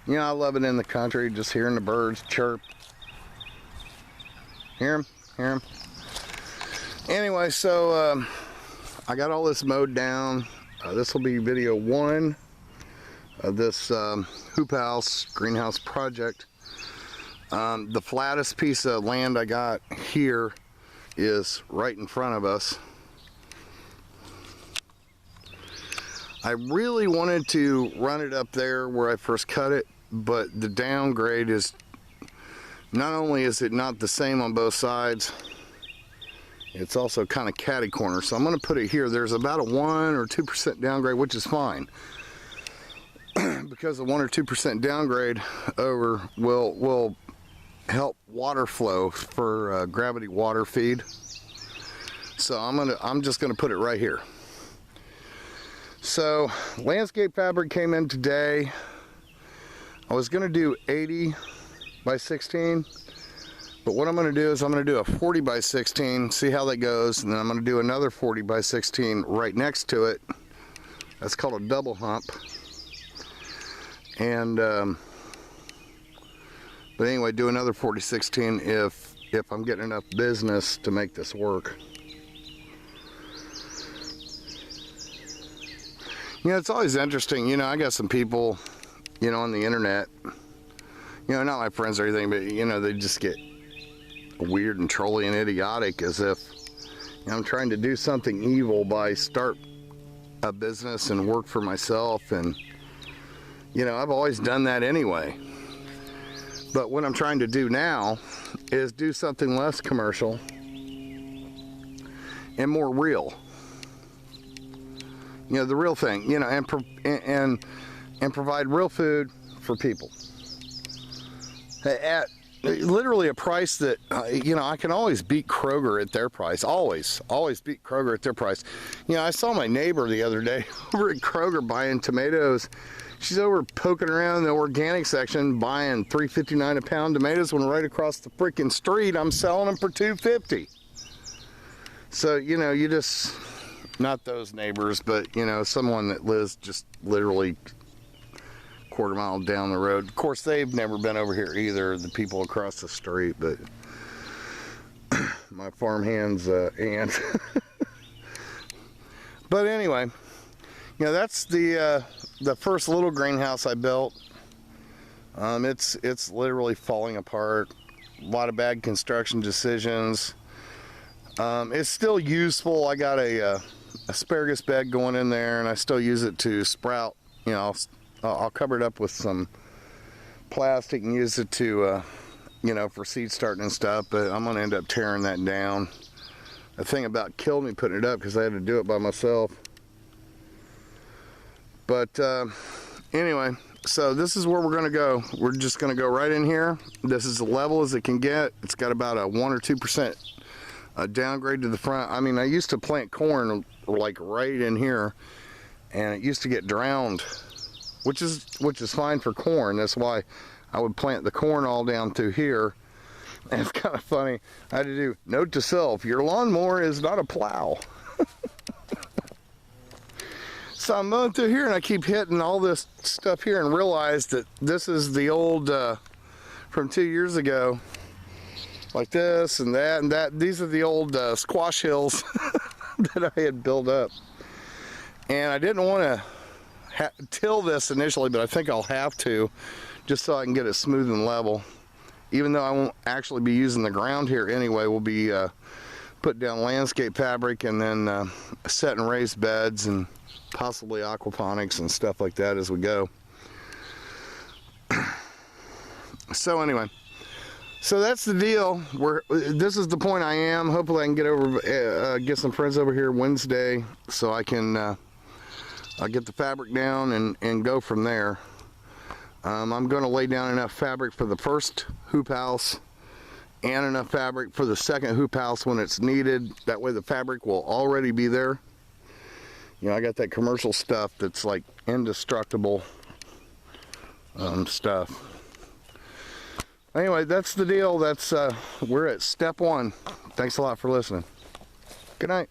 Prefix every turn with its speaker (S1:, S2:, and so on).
S1: You know, I love it in the country, just hearing the birds chirp. Hear them? Hear them? Anyway, so I got all this mowed down. This will be video 1 of this Hoophouse greenhouse project. The flattest piece of land I got here is right in front of us. I really wanted to run it up there where I first cut it, but the downgrade is, not only is it not the same on both sides, it's also kind of catty corner. So I'm going to put it here. There's about a 1 or 2% downgrade, which is fine. Because the 1 or 2% downgrade over will help water flow for gravity water feed. So I'm just gonna put it right here. So landscape fabric came in today. I was gonna do 80 by 16, but what I'm gonna do is I'm gonna do a 40 by 16, see how that goes, and then I'm gonna do another 40 by 16 right next to it. That's called a double hump. And but anyway, do another 40-16 if I'm getting enough business to make this work. You know, it's always interesting. You know, I got some people, you know, on the internet, you know, not my friends or anything, but you know, they just get weird and trolly and idiotic, as if, you know, I'm trying to do something evil by start a business and work for myself. And you know, I've always done that anyway. But what I'm trying to do now is do something less commercial and more real. You know, the real thing, you know, and provide real food for people at literally a price that, you know, I can always beat Kroger at their price. Always beat Kroger at their price. You know, I saw my neighbor the other day over at Kroger buying tomatoes. She's over poking around in the organic section buying $3.59 a pound tomatoes, when right across the freaking street I'm selling them for $2.50. So, you know, you just, not those neighbors, but, you know, someone that lives just literally a quarter mile down the road. Of course, they've never been over here either, the people across the street, but my farmhand's aunt. But anyway, you know, that's the first little greenhouse I built. It's literally falling apart. A lot of bad construction decisions. It's still useful. I got a asparagus bed going in there, and I still use it to sprout. You know, I'll cover it up with some plastic and use it to, you know, for seed starting and stuff. But I'm gonna end up tearing that down. The thing about killed me putting it up because I had to do it by myself. But anyway, so this is where we're gonna go. We're just gonna go right in here. This is as level as it can get. It's got about a 1 or 2% downgrade to the front. I mean, I used to plant corn like right in here, and it used to get drowned, which is fine for corn. That's why I would plant the corn all down through here. And it's kind of funny. I had to do note to self: your lawnmower is not a plow. So I'm mowing through here and I keep hitting all this stuff here and realize that this is the old, from 2 years ago, like this and that and that. These are the old squash hills that I had built up. And I didn't want to till this initially, but I think I'll have to, just so I can get it smooth and level. Even though I won't actually be using the ground here anyway, we'll be putting down landscape fabric and then setting raised beds and possibly aquaponics and stuff like that as we go. So anyway, so that's the deal. This is the point I am. Hopefully I can get over, get some friends over here Wednesday, so I can I'll get the fabric down and go from there. I'm going to lay down enough fabric for the first hoop house and enough fabric for the second hoop house when it's needed. That way the fabric will already be there. You know, I got that commercial stuff that's like indestructible stuff. Anyway, that's the deal. That's we're at step 1. Thanks a lot for listening. Good night.